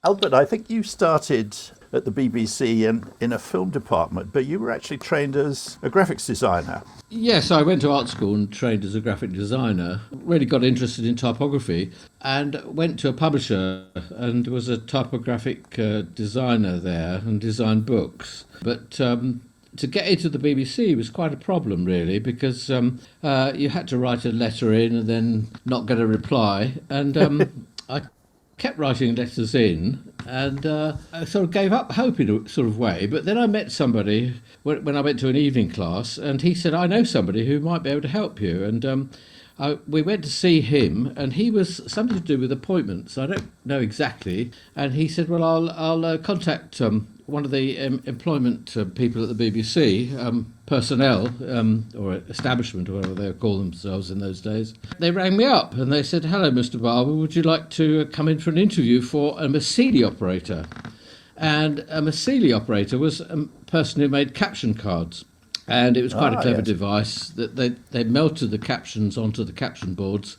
Albert, I think you started at the BBC in a film department, but you were actually trained as a graphics designer. Yes, I went to art school and trained as a graphic designer. Really got interested in typography and went to a publisher and was a typographic designer there and designed books. But to get into the BBC was quite a problem, really, because you had to write a letter in and then not get a reply. And I kept writing letters in and I sort of gave up hope in a sort of way. But then I met somebody when I went to an evening class, and he said, I know somebody who might be able to help you. And we went to see him, and he was something to do with appointments. I don't know exactly. And he said, well, I'll contact one of the employment people at the BBC, personnel, or establishment, or whatever they would call themselves in those days. They rang me up and they said, hello, Mr. Barber, would you like to come in for an interview for a Massili operator? And a Massili operator was a person who made caption cards. And it was quite a clever Yes. device that they melted the captions onto the caption boards,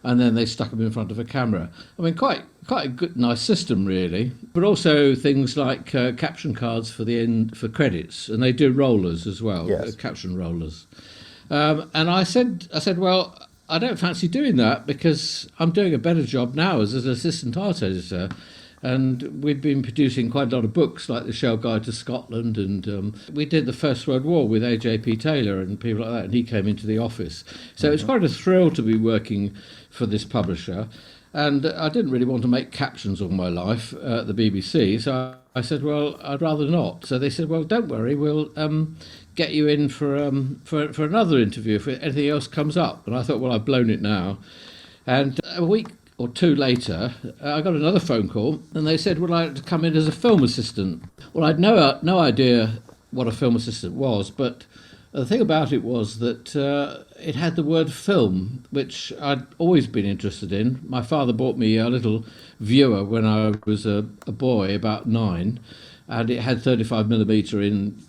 and then they stuck them in front of a camera. I mean, quite a good, nice system, really. But also things like caption cards for the end for credits, and they do rollers as well, Yes. caption rollers. And I said, well, I don't fancy doing that because I'm doing a better job now as an assistant art editor. And we'd been producing quite a lot of books like The Shell Guide to Scotland, and we did the First World War with A.J.P. Taylor and people like that, and he came into the office. So it's quite a thrill to be working for this publisher. And I didn't really want to make captions all my life at the BBC, so I said, well, I'd rather not. So they said, well, don't worry, we'll get you in for another interview if anything else comes up. And I thought, well, I've blown it now. And a week or two later, I got another phone call, and they said, would I like to come in as a film assistant? Well, I'd no idea what a film assistant was, but the thing about it was that it had the word film, which I'd always been interested in. My father bought me a little viewer when I was a boy, about 9, and it had 35mm in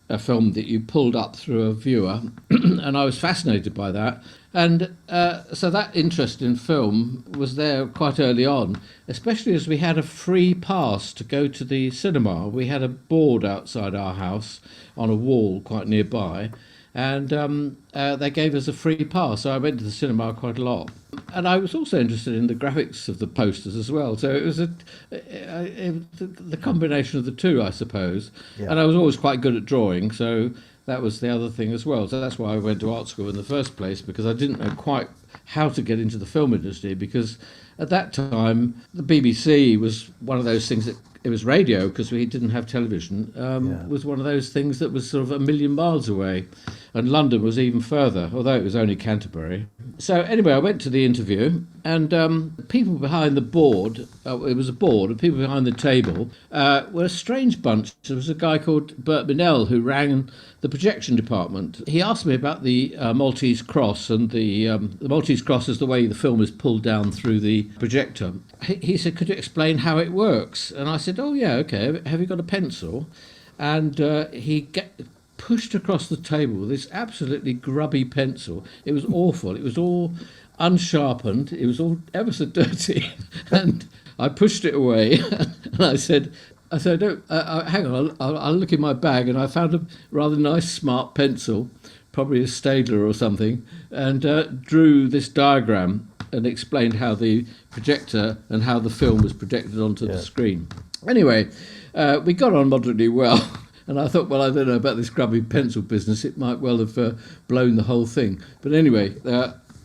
a film that you pulled up through a viewer, and I was fascinated by that. And so that interest in film was there quite early on, especially as we had a free pass to go to the cinema. We had a board outside our house on a wall quite nearby, and they gave us a free pass, so I went to the cinema quite a lot. And I was also interested in the graphics of the posters as well, so it was the combination of the two, I suppose. Yeah. And I was always quite good at drawing, so that was the other thing as well. So that's why I went to art school in the first place, because I didn't know quite how to get into the film industry, because at that time the BBC was one of those things that it was radio, because we didn't have television, was one of those things that was sort of a million miles away, and London was even further, although it was only Canterbury. So anyway, I went to the interview, and people behind the board, it was a board, and people behind the table were a strange bunch. There was a guy called Bert Minnell who ran the projection department. He asked me about the Maltese cross, and the Maltese cross is the way the film is pulled down through the projector. He said, could you explain how it works? And I said, oh yeah, okay, have you got a pencil? And he pushed across the table this absolutely grubby pencil. It was awful. It was all unsharpened. It was all ever so dirty. And I pushed it away, and I said, "Don't, hang on, I'll look in my bag," and I found a rather nice smart pencil, probably a Staedtler or something, and drew this diagram and explained how the projector and how the film was projected onto the screen. Anyway, we got on moderately well, and I thought, well, I don't know about this grubby pencil business. It might well have blown the whole thing. But anyway,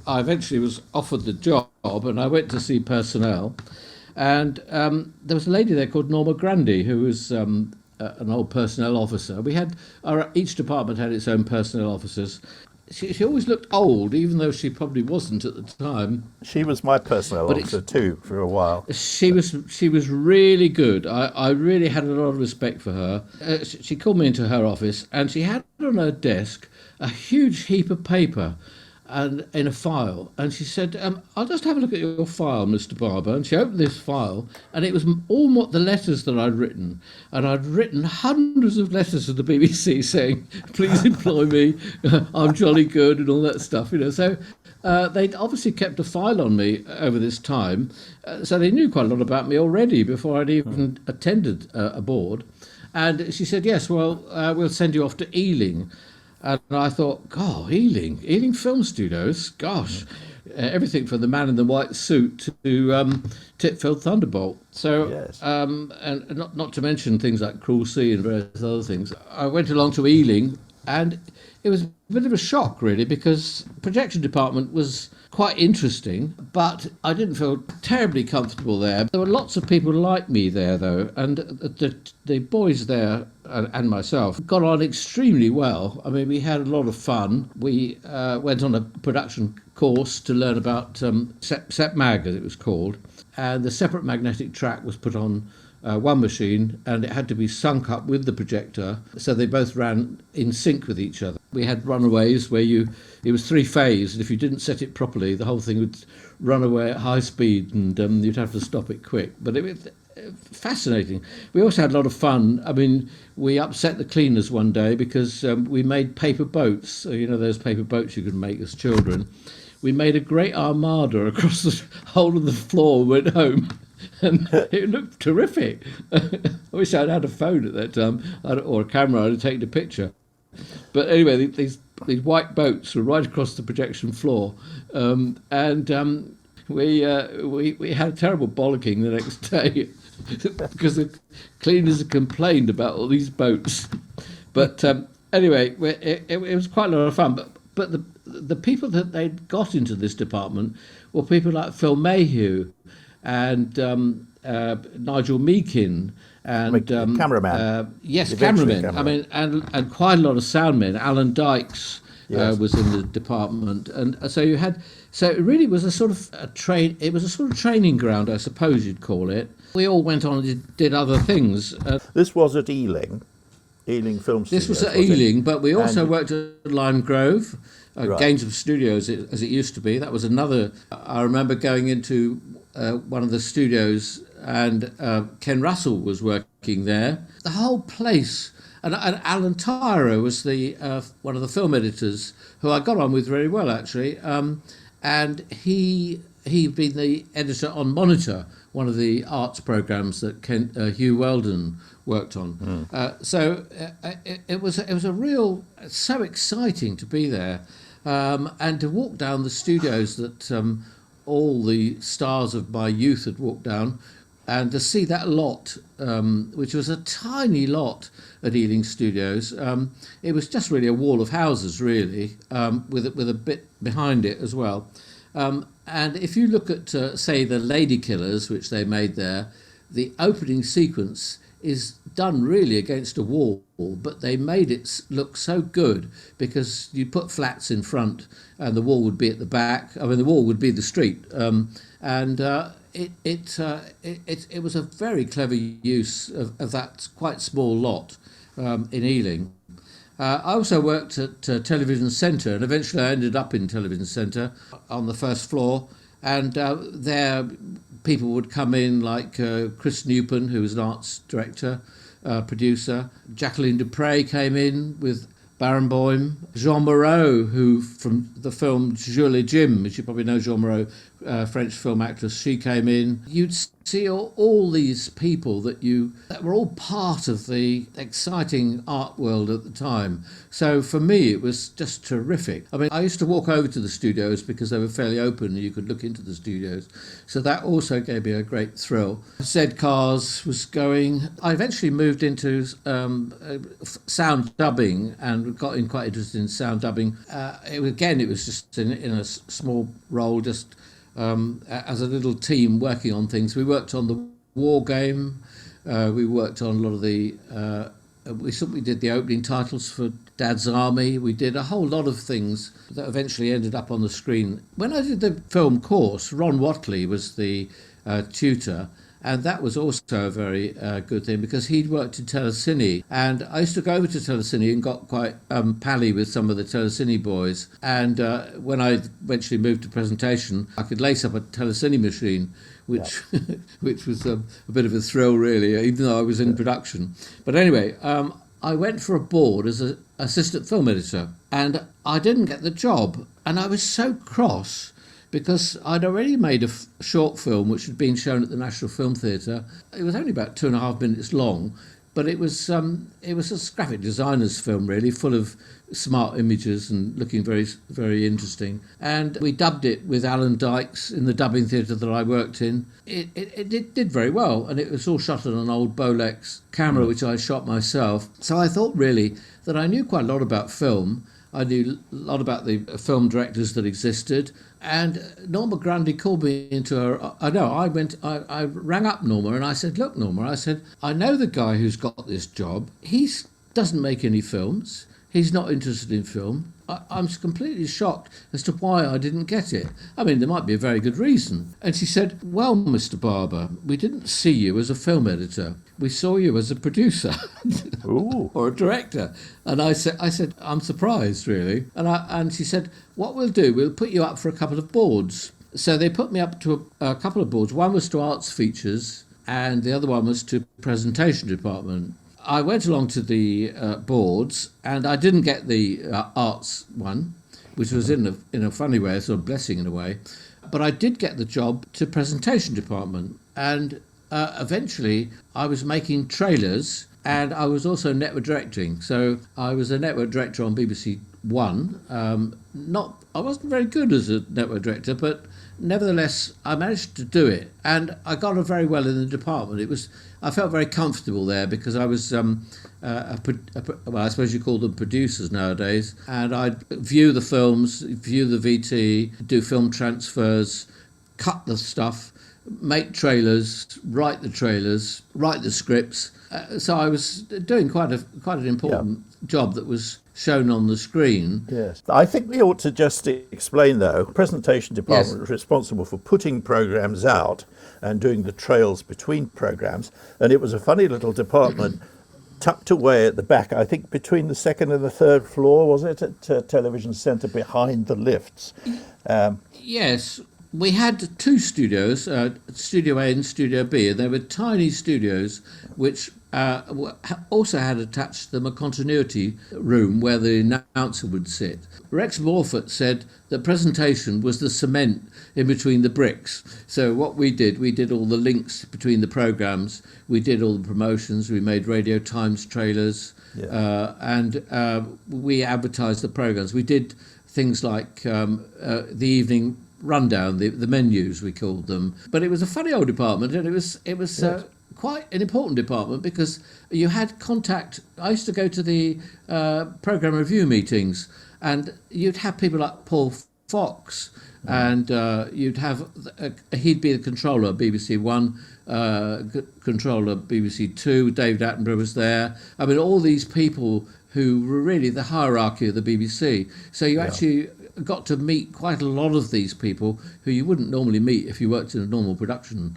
I eventually was offered the job, and I went to see personnel. And there was a lady there called Norma Grundy, who was an old personnel officer. Each department had its own personnel officers. She always looked old, even though she probably wasn't at the time. She was my personnel officer too for a while. She was really good. I really had a lot of respect for her. She called me into her office, and she had on her desk a huge heap of paper. and in a file, and she said, "I'll just have a look at your file, Mr. Barber." And she opened this file, and it was all the letters that I'd written, and I'd written hundreds of letters to the BBC saying, "Please employ me, I'm jolly good," and all that stuff, you know. So they'd obviously kept a file on me over this time, so they knew quite a lot about me already before I'd even attended a board. And she said, "Yes, well, we'll send you off to Ealing." And I thought, God, Ealing Film Studios, gosh, everything from The Man in the White Suit to Titfield Thunderbolt. So, Yes. and not to mention things like Cruel Sea and various other things. I went along to Ealing, and it was a bit of a shock, really, because the projection department was quite interesting, but I didn't feel terribly comfortable there. There were lots of people like me there, though, and the boys there and myself got on extremely well. I mean, we had a lot of fun. We went on a production course to learn about Sep Mag, as it was called, and the separate magnetic track was put on one machine, and it had to be sunk up with the projector, so they both ran in sync with each other. We had runaways where it was three-phase, and if you didn't set it properly, the whole thing would run away at high speed, and you'd have to stop it quick. But it was fascinating. We also had a lot of fun. I mean, we upset the cleaners one day because we made paper boats. So, you know, those paper boats you could make as children. We made a great armada across the whole of the floor, went home. And it looked terrific. I wish I'd had a phone at that time, or a camera. I'd have taken a picture. But anyway, these white boats were right across the projection floor, and we had a terrible bollocking the next day because the cleaners had complained about all these boats. But anyway, it was quite a lot of fun. But the people that they'd got into this department were people like Phil Mayhew and Nigel Meakin and cameraman. Yes, cameraman. I mean, and quite a lot of soundmen. Alan Dykes was in the department, and so you had. So it really was a sort of It was a sort of training ground, I suppose you'd call it. We all went on and did other things. This was at Ealing Film Studios. This was at Ealing, but we also worked at Lime Grove, Gainesville Studios, as it used to be. That was another. I remember going into one of the studios, and Ken Russell was working there. The whole place, and Alan Tyro was the one of the film editors who I got on with very well, actually. And he'd been the editor on Monitor, one of the arts programs that Hugh Weldon worked on. So it was a real, so exciting to be there, and to walk down the studios that all the stars of my youth had walked down, and to see that lot, which was a tiny lot at Ealing Studios. It was just really a wall of houses, really, with a bit behind it as well. And if you look at, say, the Lady Killers, which they made there, the opening sequence is done really against a wall, but they made it look so good because you put flats in front and the wall would be at the back. I mean, the wall would be the street, and it was a very clever use of that quite small lot in Ealing. I also worked at Television Centre, and eventually I ended up in Television Centre on the first floor, and there people would come in like Chris Newpen, who was an arts director, producer. Jacqueline Dupre came in with Barenboim. Jean Moreau, who from the film Jules et Jim, as you probably know Jean Moreau, French film actress, she came in. You'd see all these people that were all part of the exciting art world at the time. So for me, it was just terrific. I mean, I used to walk over to the studios because they were fairly open and you could look into the studios. So that also gave me a great thrill. Z Cars was going. I eventually moved into sound dubbing and got quite interested in sound dubbing. It was just in a small role, just as a little team working on things. We worked on the War Game. We worked on a lot of the. We did the opening titles for Dad's Army. We did a whole lot of things that eventually ended up on the screen. When I did the film course, Ron Watley was the tutor, And that was also a very good thing because he'd worked in Telecine. And I used to go over to Telecine and got quite pally with some of the Telecine boys. And when I eventually moved to presentation, I could lace up a Telecine machine, which which was a bit of a thrill, really, even though I was in production. But anyway, I went for a board as an assistant film editor, and I didn't get the job. And I was so cross because I'd already made a short film which had been shown at the National Film Theatre. It was only about 2.5 minutes long, but it was a graphic designer's film, really, full of smart images and looking very, very interesting. And we dubbed it with Alan Dykes in the dubbing theatre that I worked in. It did very well, and it was all shot on an old Bolex camera, which I shot myself. So I thought, really, that I knew quite a lot about film. I knew a lot about the film directors that existed. And Norma Grundy called me into her. I rang up Norma and I said, "Look, Norma," I said, "I know the guy who's got this job. He doesn't make any films. He's not interested in film. I'm completely shocked as to why I didn't get it. I mean, there might be a very good reason." And she said, "Well, Mr. Barber, we didn't see you as a film editor. We saw you as a producer or a director." And I said, "I'm surprised, really." And she said, "What we'll do, we'll put you up for a couple of boards." So they put me up to a couple of boards. One was to arts features, and the other one was to presentation department. I went along to the boards, and I didn't get the arts one, which was in a funny way, a sort of blessing in a way. But I did get the job to presentation department, and eventually I was making trailers, and I was also network directing. So I was a network director on BBC One. I wasn't very good as a network director, but nevertheless, I managed to do it, and I got on very well in the department. I felt very comfortable there because I was, I suppose you call them producers nowadays, and I'd view the films, view the VT, do film transfers, cut the stuff, make trailers, write the scripts. So I was doing quite an important job that was shown on the screen. Yes. I think we ought to just explain, though, presentation department was responsible for putting programmes out and doing the trails between programmes. And it was a funny little department tucked away at the back, I think between the second and the third floor, was it, at Television Centre, behind the lifts. Yes. We had two studios, Studio A and Studio B, and they were tiny studios which also had attached to them a continuity room where the announcer would sit. Rex Morford said that presentation was the cement in between the bricks. So what we did all the links between the programmes, we did all the promotions, we made Radio Times trailers, and we advertised the programmes. We did things like the evening rundown, the menus we called them. But it was a funny old department, and it was quite an important department because you had contact. I used to go to the programme review meetings, and you'd have people like Paul Fox, and you'd have he'd be the controller of BBC One, controller of BBC Two. David Attenborough was there. I mean, all these people who were really the hierarchy of the BBC. So you actually got to meet quite a lot of these people who you wouldn't normally meet if you worked in a normal production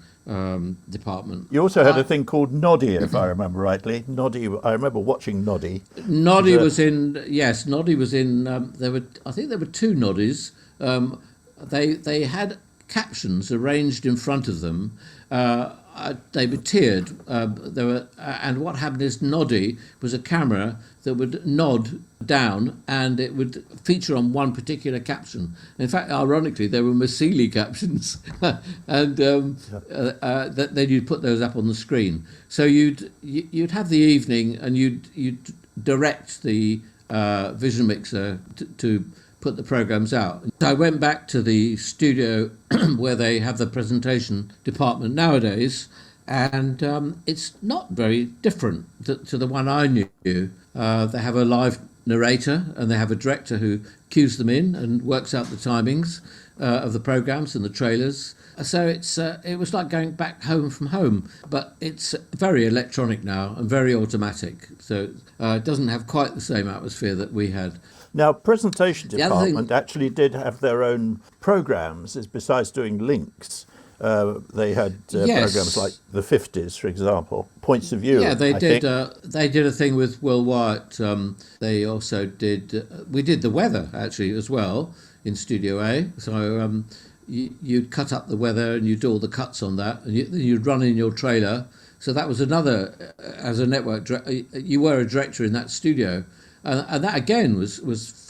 department. You also had a thing called Noddy, if I remember rightly. Noddy, I remember watching Noddy. Noddy was in. I think there were two Noddies. They had captions arranged in front of them. They were tiered. And what happened is Noddy was a camera that would nod down, and it would feature on one particular caption. In fact, ironically, they were Massili captions, and then you'd put those up on the screen. So you'd have the evening, and you'd direct the vision mixer to put the programs out. So I went back to the studio where they have the presentation department nowadays, and it's not very different to the one I knew. They have a live narrator, and they have a director who cues them in and works out the timings of the programs and the trailers. So it was like going back home from home, but it's very electronic now and very automatic. So it doesn't have quite the same atmosphere that we had. Now, presentation department actually did have their own programs, besides doing links. They had Yes. programs like the 50s, for example. Points of View. Yeah, they I did. think. They did a thing with Will Wyatt. They also did. We did the weather actually as well in Studio A. So you'd cut up the weather and you'd do all the cuts on that, and you'd run in your trailer. So that was another. As a network, you were a director in that studio, and that again was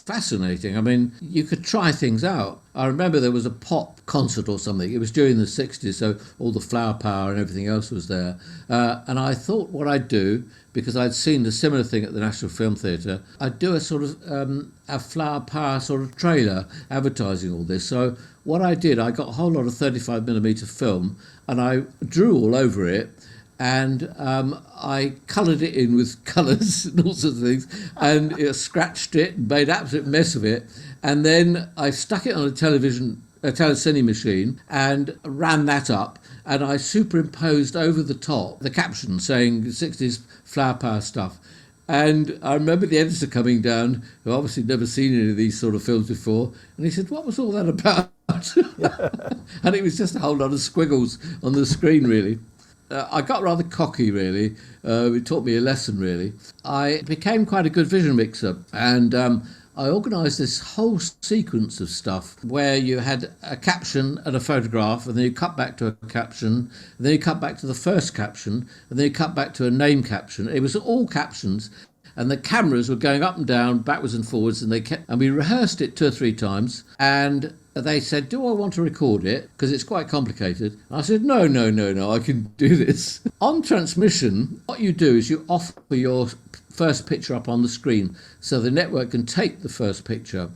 fascinating. I mean, you could try things out. I remember there was a pop concert or something. It was during the 60s, so all the flower power and everything else was there. And I thought what I'd do, because I'd seen a similar thing at the National Film Theatre, I'd do a sort of a flower power sort of trailer advertising all this. So what I did, I got a whole lot of 35mm film and I drew all over it. And I coloured it in with colours and all sorts of things, and scratched it, and made an absolute mess of it. And then I stuck it on a telecine machine, and ran that up. And I superimposed over the top the caption saying 60s flower power stuff. And I remember the editor coming down, who obviously never seen any of these sort of films before, and he said, "What was all that about?" And it was just a whole lot of squiggles on the screen, really. I got rather cocky, really. It taught me a lesson, really. I became quite a good vision mixer, and I organised this whole sequence of stuff where you had a caption and a photograph, and then you cut back to a caption, and then you cut back to the first caption, and then you cut back to a name caption. It was all captions, and the cameras were going up and down, backwards and forwards, and we rehearsed it 2 or 3 times, and they said, "Do I want to record it? Because it's quite complicated." And I said, No, I can do this. On transmission, what you do is you offer your first picture up on the screen so the network can take the first picture.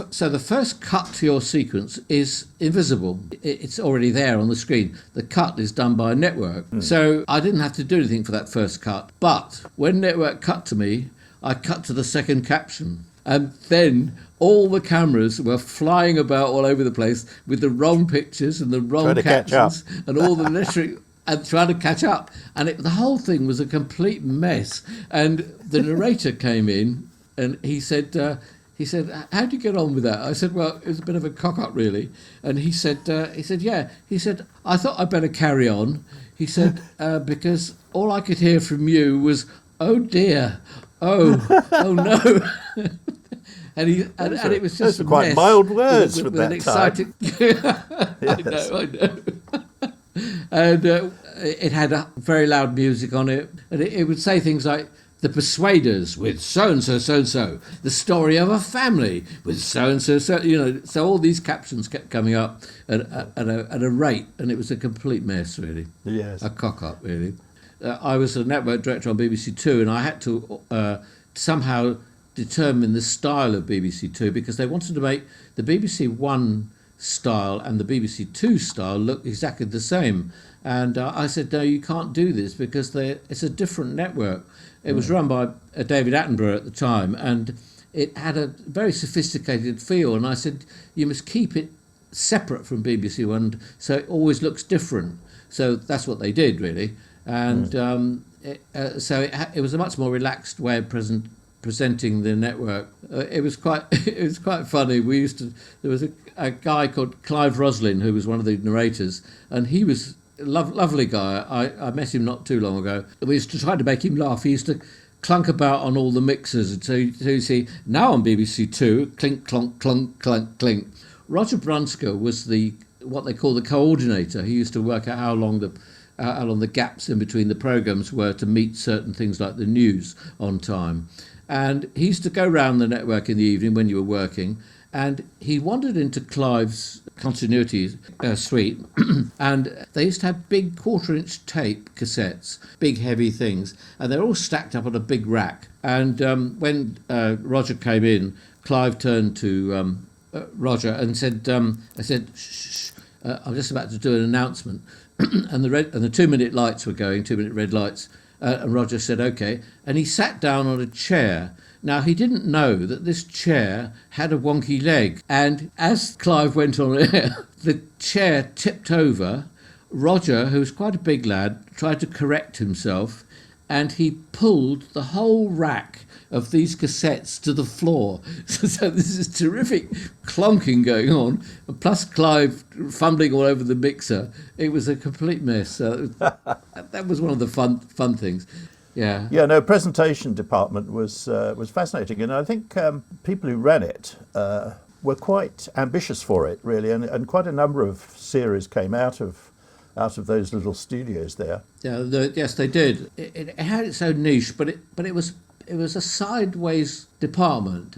So the first cut to your sequence is invisible. It's already there on the screen. The cut is done by a network. So I didn't have to do anything for that first cut. But when network cut to me, I cut to the second caption. And then all the cameras were flying about all over the place with the wrong pictures and the wrong captions and all the lettering and trying to catch up. And the whole thing was a complete mess. And the narrator came in and he said, "How do you get on with that?" I said, "Well, it was a bit of a cock-up, really." And he said, "Yeah." He said, "I thought I'd better carry on." He said, "Because all I could hear from you was, 'Oh dear, oh no.'" And it was just those were quite mild words for that exciting time. I know. And it had a very loud music on it, and it would say things like, "The Persuaders with so and so, so and so. The story of a family with so and so, so." So all these captions kept coming up at a rate, and it was a complete mess, really. Yes, a cock up, really. I was a network director on BBC Two, and I had to somehow determine the style of BBC Two because they wanted to make the BBC One style and the BBC Two style look exactly the same. And I said, "No, you can't do this because it's a different network." It was run by David Attenborough at the time, and it had a very sophisticated feel. And I said, "You must keep it separate from BBC One so it always looks different." So that's what they did, really. And it was a much more relaxed way of presenting the network. It was quite funny. There was a guy called Clive Roslin who was one of the narrators, and he was a lovely guy. I met him not too long ago. We used to try to make him laugh. He used to clunk about on all the mixers, and so you see now on BBC Two, clink clonk clunk clunk clink. Roger Brunsker was what they call the coordinator. He used to work out how long the gaps in between the programmes were to meet certain things like the news on time. And he used to go round the network in the evening when you were working, and he wandered into Clive's continuity suite, and they used to have big 1/4-inch tape cassettes, big heavy things, and they're all stacked up on a big rack. And when Roger came in, Clive turned to Roger and said, "Shh, I'm just about to do an announcement." And the 2-minute lights were going, 2-minute red lights. And Roger said, "OK." And he sat down on a chair. Now, he didn't know that this chair had a wonky leg. And as Clive went on air, the chair tipped over. Roger, who was quite a big lad, tried to correct himself. and he pulled the whole rack of these cassettes to the floor. So this is terrific clonking going on, plus Clive fumbling all over the mixer. It was a complete mess. That was one of the fun things. Yeah. Yeah, no, presentation department was fascinating, and I think people who ran it were quite ambitious for it, really, and quite a number of series came out of those little studios there. Yeah, yes, they did. It had its own niche, but it was a sideways department.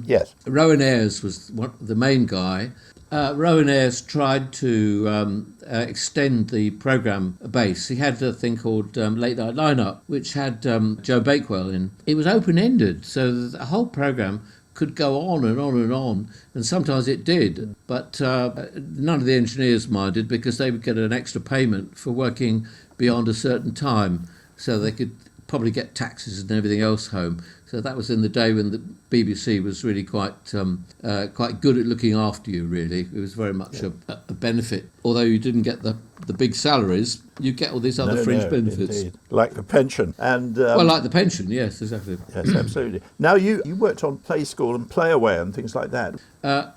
Yes. Rowan Ayres was the main guy. Rowan Ayres tried to extend the programme base. He had a thing called Late Night Lineup, which had Joe Bakewell in. It was open-ended, so the whole programme could go on and on and on, and sometimes it did. But none of the engineers minded, because they would get an extra payment for working beyond a certain time, so they could probably get taxes and everything else home. So that was in the day when the BBC was really quite good at looking after you, really. It was very much a benefit. Although you didn't get the big salaries, you get all these other fringe benefits. Indeed. Like the pension. And well, like the pension, yes, exactly. Yes, absolutely. Now, you worked on Playschool and Playaway and things like that.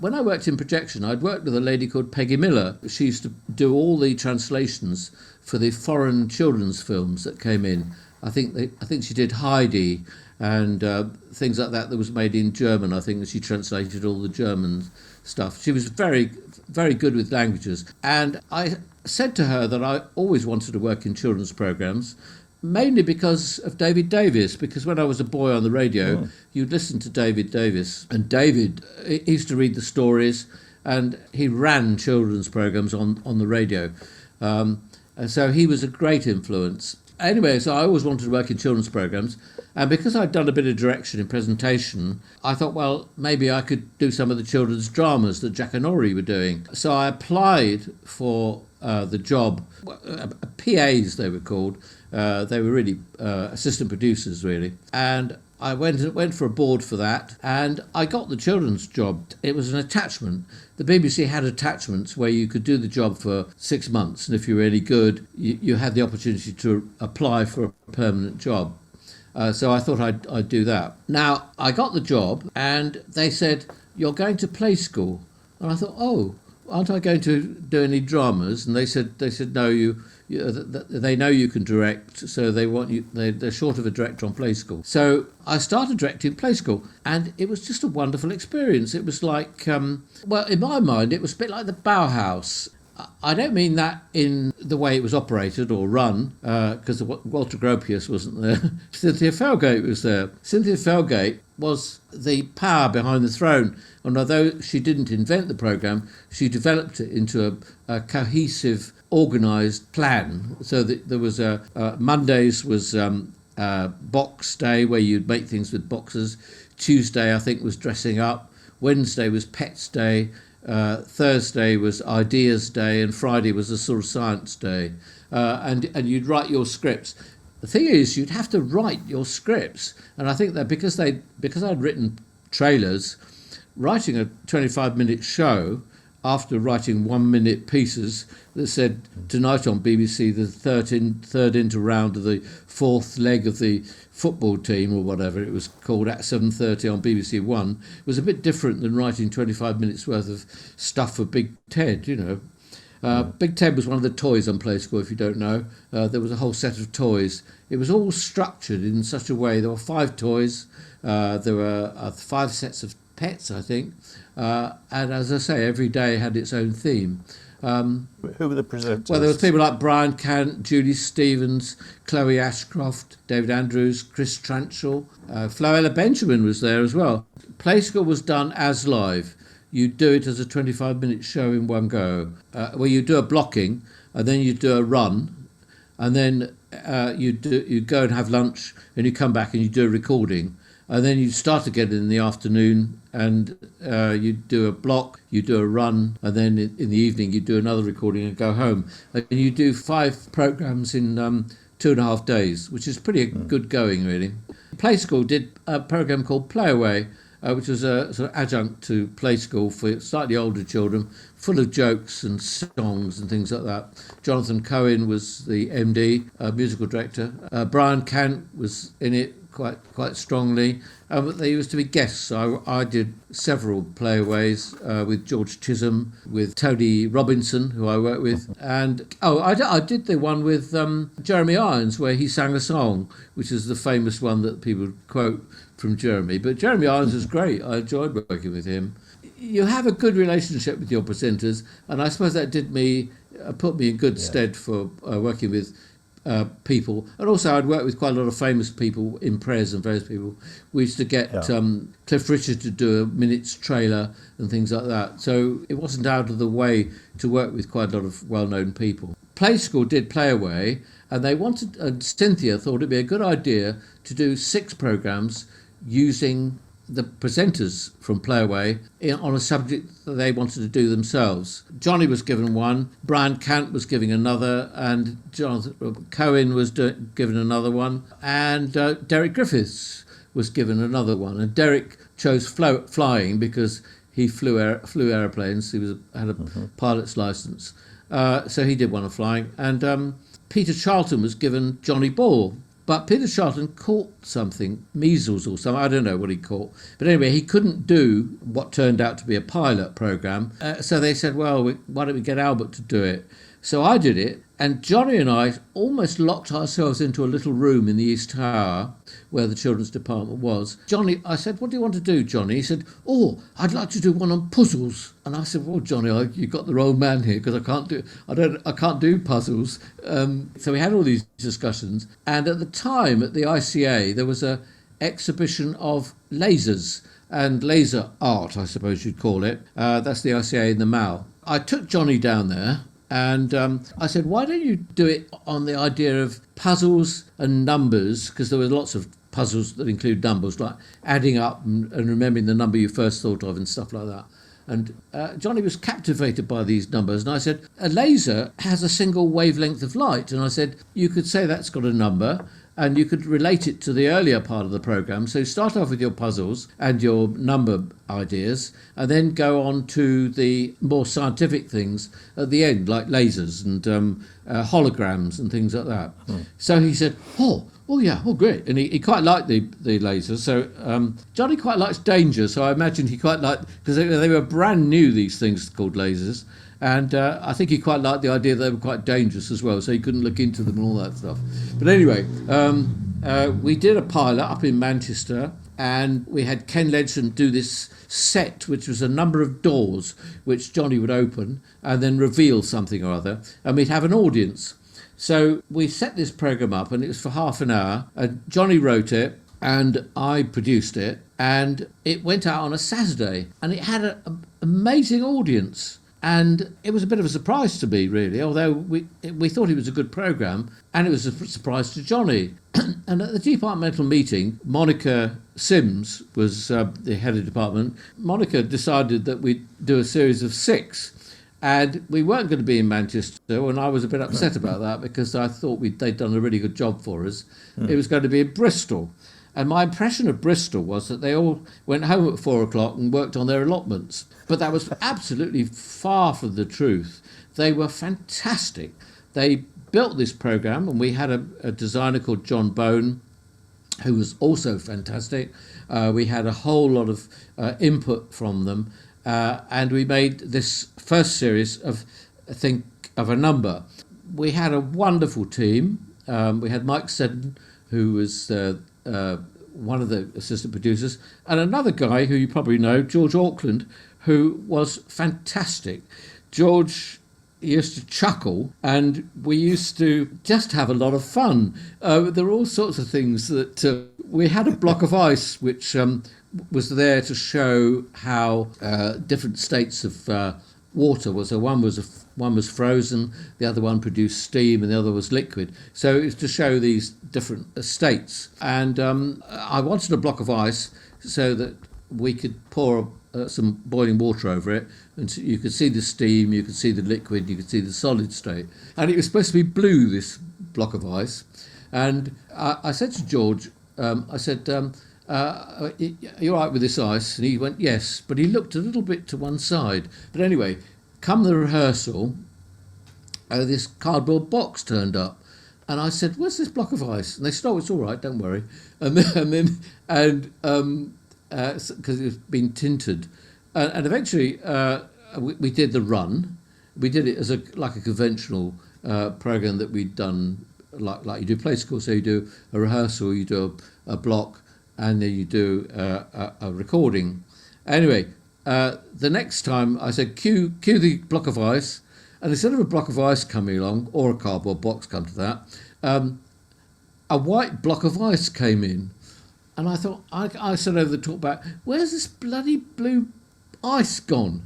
When I worked in projection, I'd worked with a lady called Peggy Miller. She used to do all the translations for the foreign children's films that came in. I think she did Heidi and things like that was made in German. I think she translated all the German stuff. She was very, very good with languages. And I said to her that I always wanted to work in children's programmes, mainly because of David Davis, because when I was a boy on the radio, you'd listen to David Davis. And David he used to read the stories, and he ran children's programmes on the radio. And so he was a great influence. Anyway, so I always wanted to work in children's programmes, and because I'd done a bit of direction in presentation, I thought, well, maybe I could do some of the children's dramas that Jack and Ori were doing. So I applied for the job, PAs they were called. They were really assistant producers, really. And I went for a board for that, and I got the children's job. It was an attachment. The BBC had attachments where you could do the job for 6 months, and if you were any good, you had the opportunity to apply for a permanent job. So I thought I'd do that. Now, I got the job, and they said, "You're going to Playschool." And I thought, oh, aren't I going to do any dramas? And they said no, they know you can direct, so they want you. They're short of a director on Playschool. So I started directing Playschool, and it was just a wonderful experience. It was like, well, in my mind, it was a bit like the Bauhaus. I don't mean that in the way it was operated or run, because Walter Gropius wasn't there. Cynthia Felgate was there. Cynthia Felgate was the power behind the throne, and although she didn't invent the programme, she developed it into a cohesive, organised plan. So that there was Mondays was box day, where you'd make things with boxes. Tuesday, I think, was dressing up. Wednesday was pets day. Thursday was ideas day, and Friday was a sort of science day, and you'd write your scripts. The thing is, you'd have to write your scripts, and I think that because I'd written trailers, writing a 25-minute show after writing 1-minute pieces that said tonight on BBC the third inter-round of the fourth leg of the football team, or whatever it was called, at 7:30 on BBC One, was a bit different than writing 25 minutes worth of stuff for Big Ted, you know. Big Ted was one of the toys on Playschool, if you don't know. There was a whole set of toys. It was all structured in such a way. There were 5 toys. There were 5 sets of pets, I think. And as I say, every day had its own theme. Who were the presenters? Well, there was people like Brian Cant, Julie Stevens, Chloe Ashcroft, David Andrews, Chris Tranchell. Floella Benjamin was there as well. Playschool was done as live. You do it as a 25-minute show in one go, where you do a blocking, and then you do a run, and then you go and have lunch, and you come back and you do a recording, and then you start again in the afternoon, and you do a block, you do a run, and then in the evening you do another recording and go home. And you do 5 programmes in 2.5 days, which is pretty good going, really. Playschool did a programme called Playaway, which was a sort of adjunct to Playschool for slightly older children, full of jokes and songs and things like that. Jonathan Cohen was the MD, musical director. Brian Cant was in it quite strongly. But they used to be guests. So I did several playaways with George Chisholm, with Tony Robinson, who I worked with, and I did the one with Jeremy Irons, where he sang a song, which is the famous one that people quote from Jeremy. But Jeremy Irons was great. I enjoyed working with him. You have a good relationship with your presenters, and I suppose that put me in good stead for working with people. And also I'd worked with quite a lot of famous people in Prez and various people. We used to get Cliff Richard to do a minute's trailer and things like that. So it wasn't out of the way to work with quite a lot of well-known people. Playschool did Playaway, and they wanted, and Cynthia thought it'd be a good idea to do 6 programmes using the presenters from Playaway on a subject that they wanted to do themselves. Johnny was given one, Brian Cant was giving another, and Jonathan Cohen was given another one, and Derek Griffiths was given another one. And Derek chose flying because he flew aeroplanes. He had a pilot's license, so he did one of flying. And Peter Charlton was given Johnny Ball. But Peter Charlton caught something, measles or something, I don't know what he caught. But anyway, he couldn't do what turned out to be a pilot programme. So they said, well, why don't we get Albert to do it? So I did it, and Johnny and I almost locked ourselves into a little room in the East Tower where the children's department was. Johnny, I said, what do you want to do, Johnny? He said, I'd like to do one on puzzles. And I said, well, Johnny, you got the wrong man here, because I can't do puzzles. So we had all these discussions, and at the time at the ICA there was a exhibition of lasers and laser art, I suppose you'd call it. That's the ICA in the Mall. I took Johnny down there. And I said, why don't you do it on the idea of puzzles and numbers? Because there were lots of puzzles that include numbers, like adding up and remembering the number you first thought of and stuff like that. And Johnny was captivated by these numbers. And I said, a laser has a single wavelength of light. And I said, you could say that's got a number, and you could relate it to the earlier part of the programme. So start off with your puzzles and your number ideas, and then go on to the more scientific things at the end, like lasers and holograms and things like that. So he said, great. And he quite liked the lasers. So Johnny quite likes danger, so I imagine he quite liked, because they were brand new, these things called lasers. And I think he quite liked the idea that they were quite dangerous as well, so he couldn't look into them and all that stuff. But anyway, we did a pilot up in Manchester, and we had Ken Ledson do this set, which was a number of doors, which Johnny would open and then reveal something or other, and we'd have an audience. So we set this programme up, and it was for half an hour, and Johnny wrote it, and I produced it, and it went out on a Saturday, and it had an amazing audience. And it was a bit of a surprise to me, really, although we thought it was a good programme, and it was a surprise to Johnny. And at the departmental meeting, Monica Sims was the head of the department. Monica decided that we'd do a series of 6, and we weren't going to be in Manchester, and I was a bit upset about that, because I thought they'd done a really good job for us. It was going to be in Bristol. And my impression of Bristol was that they all went home at 4 o'clock and worked on their allotments. But that was absolutely far from the truth. They were fantastic. They built this programme, and we had a designer called John Bone, who was also fantastic. We had a whole lot of input from them. And we made this first series of a number. We had a wonderful team. We had Mike Seddon, who was one of the assistant producers, and another guy who you probably know, George Auckland, who was fantastic. George used to chuckle, and we used to just have a lot of fun. There were all sorts of things that we had a block of ice which was there to show how different states of water was. So one was frozen, the other one produced steam, and the other was liquid. So it was to show these different states. And I wanted a block of ice so that we could pour some boiling water over it, and so you could see the steam, you could see the liquid, you could see the solid state. And it was supposed to be blue, this block of ice. And I said to George, you all right with this ice? And he went, yes, but he looked a little bit to one side. But anyway, come the rehearsal, this cardboard box turned up. And I said, where's this block of ice? And they said, oh, it's all right, don't worry. Because it's been tinted. And eventually we did the run. We did it as like a conventional program that we'd done, like you do Playschool. So you do a rehearsal, you do a block, and then you do a recording. Anyway, the next time I said, cue the block of ice. And instead of a block of ice coming along, or a cardboard box, come to that, a white block of ice came in. And I thought, I said over the talkback, where's this bloody blue ice gone?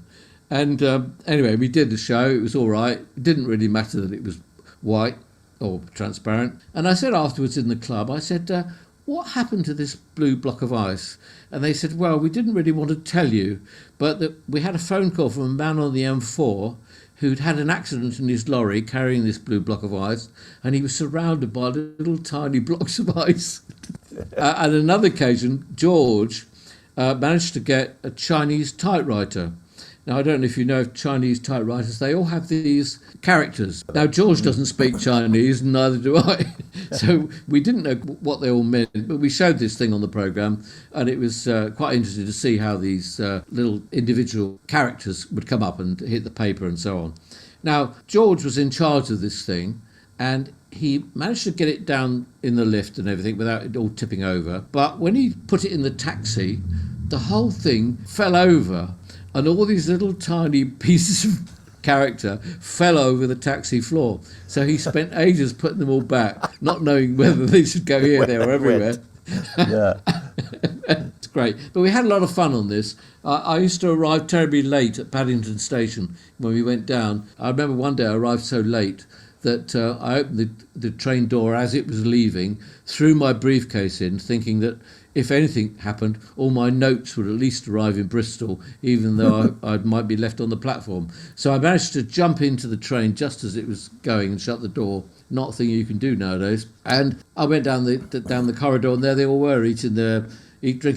And anyway, we did the show. It was all right. It didn't really matter that it was white or transparent. And I said afterwards in the club, I said, what happened to this blue block of ice? And they said, well, we didn't really want to tell you, but we had a phone call from a man on the M4 who'd had an accident in his lorry carrying this blue block of ice, and he was surrounded by little tiny blocks of ice. At another occasion, George managed to get a Chinese typewriter. Now, I don't know if you know of Chinese typewriters, they all have these characters. Now, George doesn't speak Chinese, and neither do I. So we didn't know what they all meant, but we showed this thing on the programme, and it was quite interesting to see how these little individual characters would come up and hit the paper and so on. Now, George was in charge of this thing, and he managed to get it down in the lift and everything without it all tipping over. But when he put it in the taxi, the whole thing fell over, and all these little tiny pieces of character fell over the taxi floor. So he spent ages putting them all back, not knowing whether they should go here, there, or everywhere. Yeah. It's great. But we had a lot of fun on this. I used to arrive terribly late at Paddington Station when we went down. I remember one day I arrived so late that I opened the train door as it was leaving, threw my briefcase in, thinking that if anything happened, all my notes would at least arrive in Bristol, even though I might be left on the platform. So I managed to jump into the train just as it was going and shut the door. Not a thing you can do nowadays. And I went down the corridor, and there they all were, drinking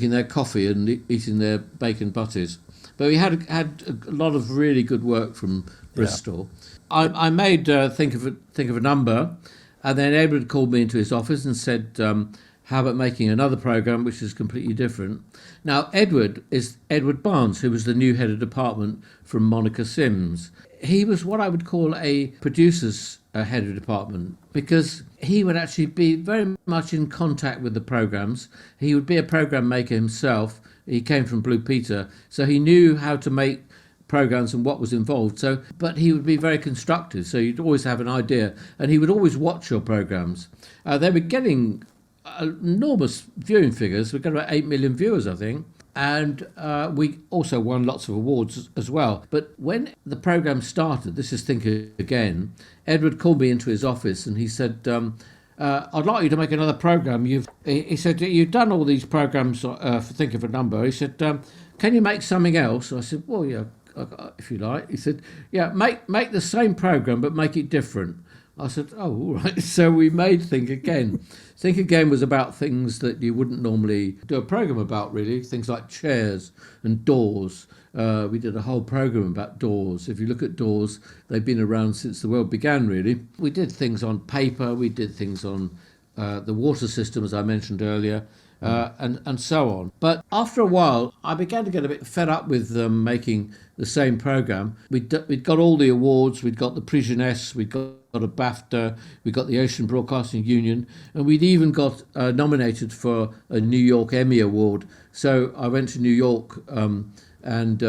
their coffee and eating their bacon butties. But we had a lot of really good work from Bristol. Yeah. I made think of a number, and then Edward called me into his office and said, how about making another programme which is completely different? Now, Edward is Edward Barnes, who was the new head of department from Monica Sims. He was what I would call a producer's head of department, because he would actually be very much in contact with the programmes. He would be a programme maker himself. He came from Blue Peter, so he knew how to make programs and what was involved. But he would be very constructive, so you'd always have an idea, and he would always watch your programs. They were getting enormous viewing figures. We got about 8 million viewers, I think, and we also won lots of awards as well. But when the program started, this is Think Again, Edward called me into his office and he said, I'd like you to make another program. He said, you've done all these programs for Think of a Number. He said, can you make something else? I said, well, yeah, if you like. He said, yeah, make the same program but make it different. I said, oh, all right. So we made Think Again. Think Again was about things that you wouldn't normally do a program about, really. Things like chairs and doors. We did a whole program about doors. If you look at doors, they've been around since the world began, really. We did things on paper. We did things on the water system, as I mentioned earlier, and so on. But after a while, I began to get a bit fed up with making the same program. We'd got all the awards. We'd got the Prix Jeunesse. We'd got a BAFTA. We got the Ocean Broadcasting Union, and we'd even got nominated for a New York Emmy Award. So I went to New York and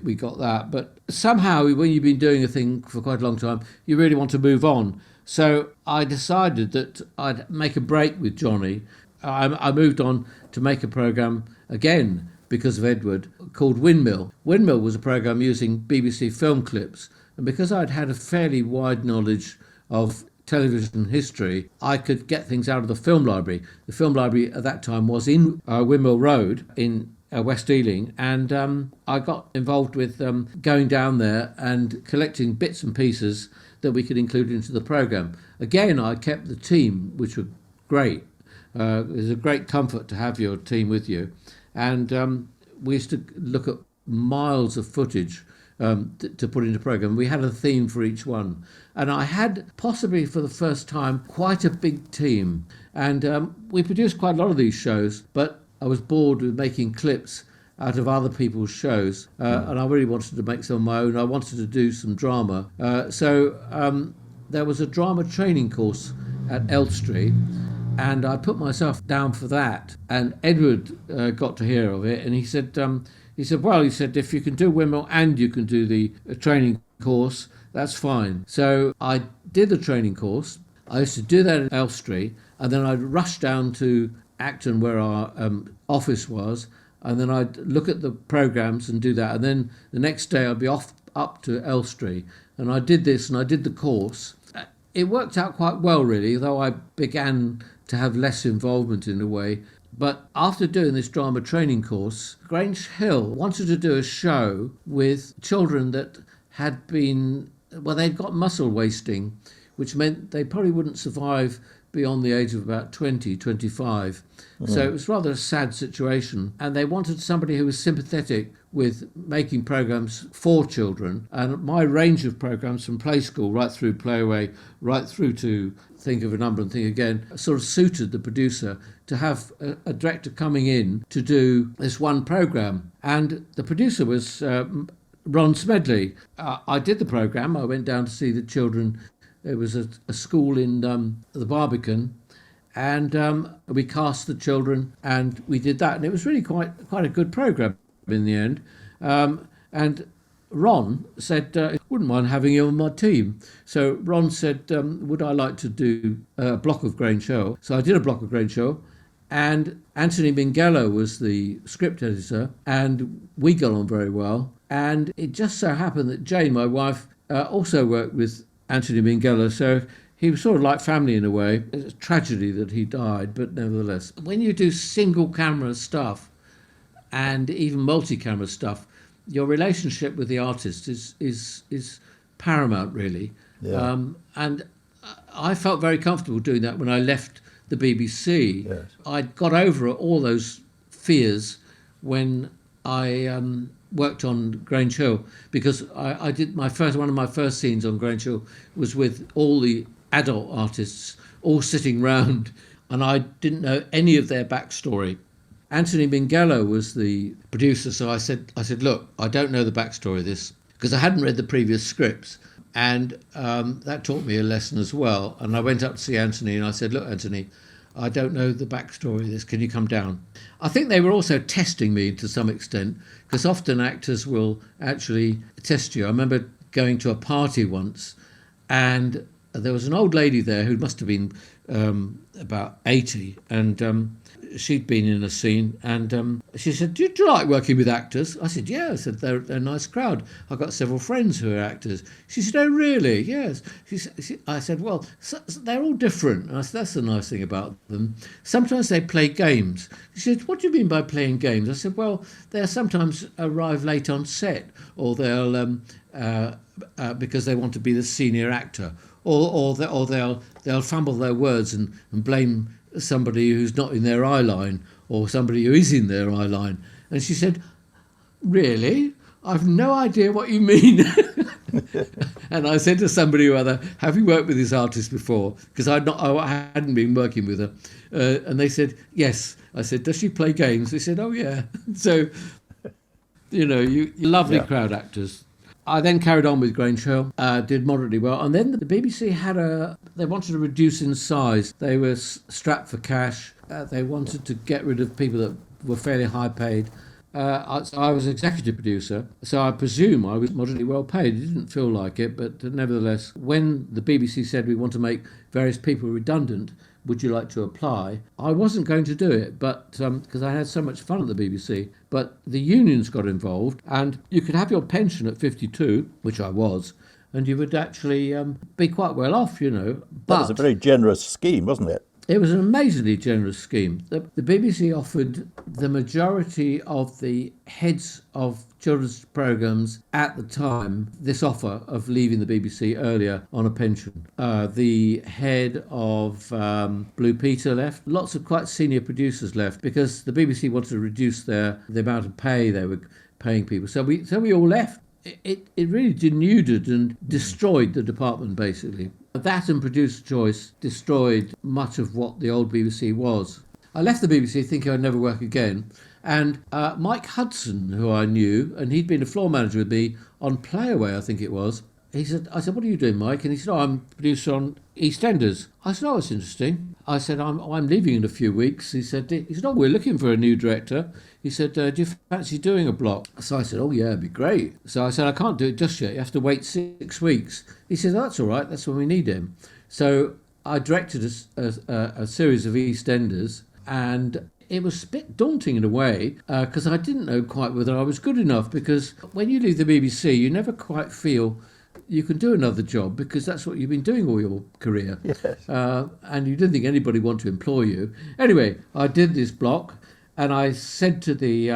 we got that. But somehow, when you've been doing a thing for quite a long time, you really want to move on. So I decided that I'd make a break with Johnny. I moved on to make a programme again because of Edward, called Windmill. Windmill was a programme using BBC film clips, and because I'd had a fairly wide knowledge of television history, I could get things out of the film library. The film library at that time was in Windmill Road in West Ealing, and I got involved with going down there and collecting bits and pieces that we could include into the programme. Again, I kept the team, which were great. It's a great comfort to have your team with you. And we used to look at miles of footage to put into program. We had a theme for each one. And I had, possibly for the first time, quite a big team. And we produced quite a lot of these shows, but I was bored with making clips out of other people's shows, and I really wanted to make some of my own. I wanted to do some drama. So there was a drama training course at Elstree, and I put myself down for that. And Edward got to hear of it, and he said, if you can do Wimble and you can do the training course, that's fine. So I did the training course. I used to do that at Elstree, and then I'd rush down to Acton, where our office was, and then I'd look at the programmes and do that. And then the next day I'd be off up to Elstree, and I did this and I did the course. It worked out quite well, really, though I began to have less involvement in a way. But after doing this drama training course, Grange Hill wanted to do a show with children that had been, they'd got muscle wasting, which meant they probably wouldn't survive beyond the age of about 20, 25. So it was rather a sad situation. And they wanted somebody who was sympathetic with making programmes for children. And my range of programmes, from Playschool right through Playaway, right through to Think of a Number and Think Again, sort of suited the producer to have a director coming in to do this one programme. And the producer was Ron Smedley. I did the programme. I went down to see the children. It was a school in the Barbican, and we cast the children, and we did that, and it was really quite a good programme in the end. And Ron said, wouldn't mind having you on my team. So Ron said, would I like to do a block of Grange Hill? So I did a block of Grange Hill, and Anthony Mingello was the script editor, and we got on very well. And it just so happened that Jane, my wife, also worked with Anthony Mingello, so he was sort of like family in a way. It's a tragedy that he died, but nevertheless. When you do single camera stuff and even multi-camera stuff, your relationship with the artist is paramount, really. Yeah. And I felt very comfortable doing that when I left the BBC. Yes. I got over all those fears when I worked on Grange Hill, because I did one of my first scenes on Grange Hill was with all the adult artists all sitting round, and I didn't know any of their backstory. Anthony Mingello was the producer, so I said, look, I don't know the backstory of this, because I hadn't read the previous scripts, and that taught me a lesson as well. And I went up to see Anthony and I said, look, Anthony, I don't know the backstory of this. Can you come down? I think they were also testing me to some extent, because often actors will actually test you. I remember going to a party once, and there was an old lady there who must have been about 80, and she'd been in a scene, and she said, do you like working with actors? I said, yeah. I said, they're a nice crowd. I've got several friends who are actors. She said, oh, really? Yes. I said, well, they're all different. And I said, that's the nice thing about them. Sometimes they play games. She said, what do you mean by playing games? I said, well, they'll sometimes arrive late on set, or they'll because they want to be the senior actor, or they'll fumble their words and blame somebody who's not in their eye line, or somebody who is in their eye line. And she said, really? I've no idea what you mean. And I said to somebody or other, have you worked with this artist before? Because I hadn't been working with her. And they said, yes. I said, does she play games? They said, oh, yeah. So, you lovely crowd actors. I then carried on with Grange Hill, did moderately well, and then the BBC they wanted to reduce in size. They were strapped for cash. They wanted to get rid of people that were fairly high paid. I was executive producer, so I presume I was moderately well paid. It didn't feel like it, but nevertheless, when the BBC said we want to make various people redundant, would you like to apply? I wasn't going to do it, but because I had so much fun at the BBC. But the unions got involved, and you could have your pension at 52, which I was, and you would actually be quite well off, But that was a very generous scheme, wasn't it? It was an amazingly generous scheme. The BBC offered the majority of the heads of children's programmes at the time this offer of leaving the BBC earlier on a pension. The head of Blue Peter left. Lots of quite senior producers left because the BBC wanted to reduce the amount of pay they were paying people. So we all left. It really denuded and destroyed the department, basically. That and producer choice destroyed much of what the old BBC was. I left the BBC thinking I'd never work again. And Mike Hudson, who I knew, and he'd been a floor manager with me on Playaway, I think it was. I said, what are you doing, Mike? And he said, I'm producer on Eastenders. I said, that's interesting. I said, I'm leaving in a few weeks. He said, we're looking for a new director. He said, do you fancy doing a block? So I said, oh yeah, it'd be great. So I said, I can't do it just yet. You have to wait 6 weeks. He said, that's all right. That's when we need him. So I directed a series of Eastenders, and it was a bit daunting in a way because I didn't know quite whether I was good enough, because when you leave the BBC, you never quite feel you can do another job because that's what you've been doing all your career. Yes. And you didn't think anybody wanted to employ you. Anyway, I did this block, and I said to the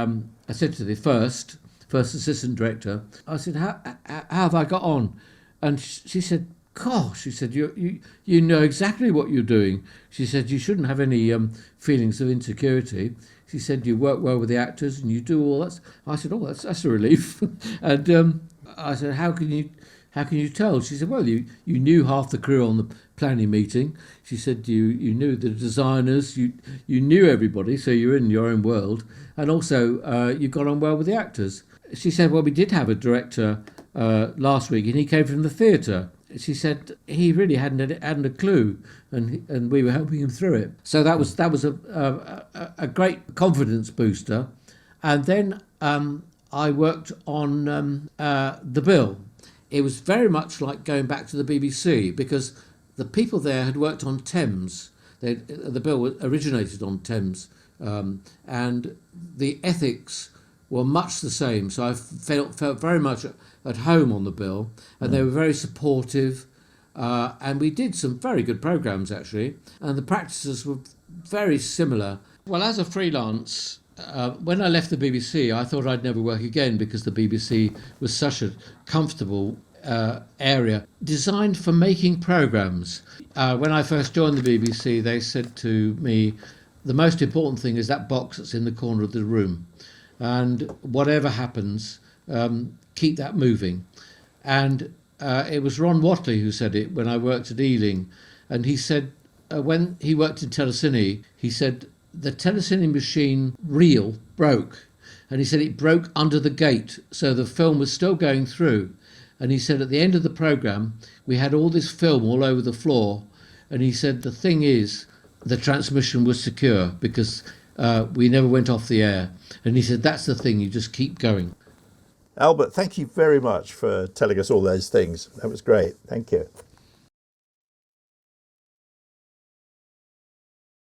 first assistant director, I said, how have I got on? And she said, gosh, she said, you know exactly what you're doing. She said, you shouldn't have any feelings of insecurity. She said, you work well with the actors and you do all that. I said, oh, that's a relief. And I said, how can you tell? She said, well, you knew half the crew on the planning meeting. She said, you knew the designers, you knew everybody, so you're in your own world. And also, you got on well with the actors. She said, well, we did have a director last week, and he came from the theatre. She said he really hadn't a clue, and we were helping him through it. So that was a great confidence booster. And then I worked on The Bill. It was very much like going back to the BBC because the people there had worked on Thames. The Bill originated on Thames, and the ethics were much the same. So I felt very much at home on The Bill, and they were very supportive. And we did some very good programmes, actually, and the practices were very similar. Well, as a freelance, when I left the BBC, I thought I'd never work again because the BBC was such a comfortable area designed for making programmes. When I first joined the BBC, they said to me, the most important thing is that box that's in the corner of the room. And whatever happens, keep that moving. And it was Ron Watley who said it when I worked at Ealing. And he said, when he worked in Telecine, he said, the Telecine machine reel broke. And he said it broke under the gate, so the film was still going through. And he said at the end of the programme, we had all this film all over the floor. And he said the thing is, the transmission was secure because we never went off the air. And he said, that's the thing, you just keep going. Albert, thank you very much for telling us all those things. That was great. Thank you.